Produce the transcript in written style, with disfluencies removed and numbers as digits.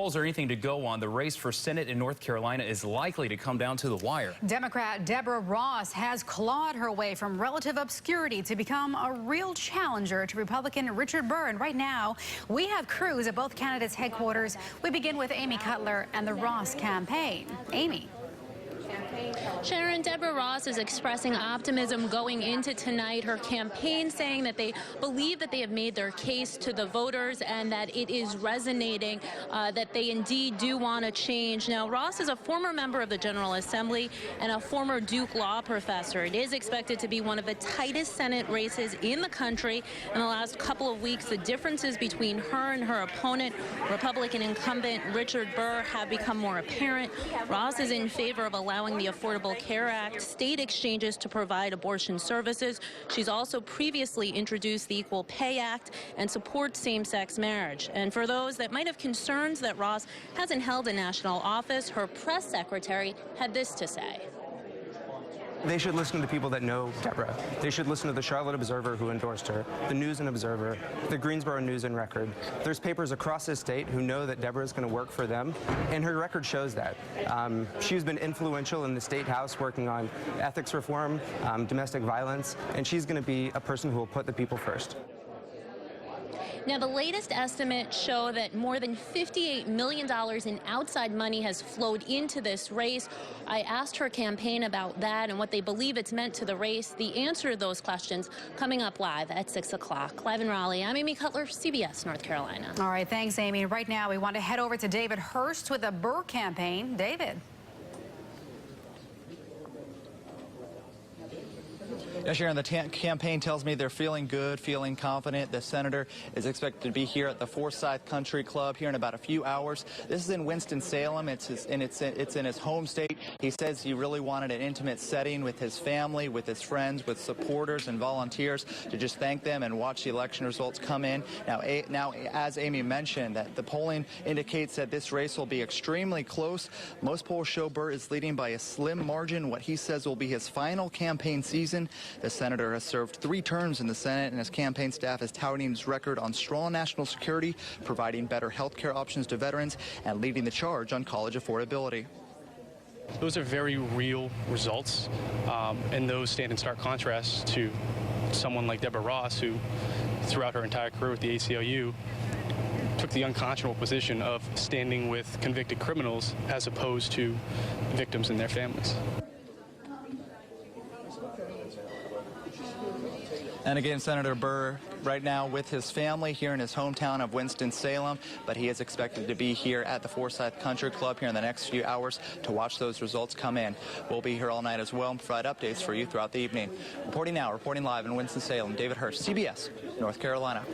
polls are anything to go on, the race for Senate in North Carolina is likely to come down to the wire. Democrat Deborah Ross has clawed her way from relative obscurity to become a real challenger to Republican Richard Burr. And right now, we have crews at both candidates' headquarters. We begin with Amy Cutler and the Ross campaign. Amy. Sharon, Deborah Ross is expressing optimism going into tonight. Her campaign saying that they believe that they have made their case to the voters and that it is resonating, that they indeed do want to change. Now, Ross is a former member of the General Assembly and a former Duke law professor. It is expected to be one of the tightest Senate races in the country. In the last couple of weeks, the differences between her and her opponent, Republican incumbent Richard Burr, have become more apparent. Ross is in favor of allowing the Affordable Care Act, state exchanges to provide abortion services. She's also previously introduced the Equal Pay Act and supports same-sex marriage. And for those that might have concerns that Ross hasn't held a national office, her press secretary had this to say. They should listen to people that know Deborah. They should listen to the Charlotte Observer, who endorsed her, the News and Observer, the Greensboro News and Record. There's papers across the state who know that Deborah is going to work for them, and her record shows that. She's been influential in the state house working on ethics reform, domestic violence, and she's going to be a person who will put the people first. Now, the latest estimates show that more than $58 million in outside money has flowed into this race. I asked her campaign about that and what they believe it's meant to the race. The answer to those questions coming up live at 6 o'clock. Live in Raleigh, I'm Amy Cutler, CBS North Carolina. All right, thanks, Amy. Right now, we want to head over to David Hurst with the Burr campaign. David. Yeah, Sharon, the campaign tells me they're feeling good, feeling confident. The senator is expected to be here at the Forsyth Country Club here in about a few hours. This is in Winston-Salem. It's in his home state. He says he really wanted an intimate setting with his family, with his friends, with supporters and volunteers to just thank them and watch the election results come in. Now, as Amy mentioned, that the polling indicates that this race will be extremely close. Most polls show Burr is leading by a slim margin, what he says will be his final campaign season. The senator has served 3 terms in the Senate, and his campaign staff is touting his record on strong national security, providing better health care options to veterans, and leading the charge on college affordability. Those are very real results, and those stand in stark contrast to someone like Deborah Ross, who throughout her entire career with the ACLU took the unconscionable position of standing with convicted criminals as opposed to victims and their families. And again, Senator Burr right now with his family here in his hometown of Winston-Salem, but he is expected to be here at the Forsyth Country Club here in the next few hours to watch those results come in. We'll be here all night as well and provide updates for you throughout the evening. Reporting live in Winston-Salem, David Hurst, CBS, North Carolina.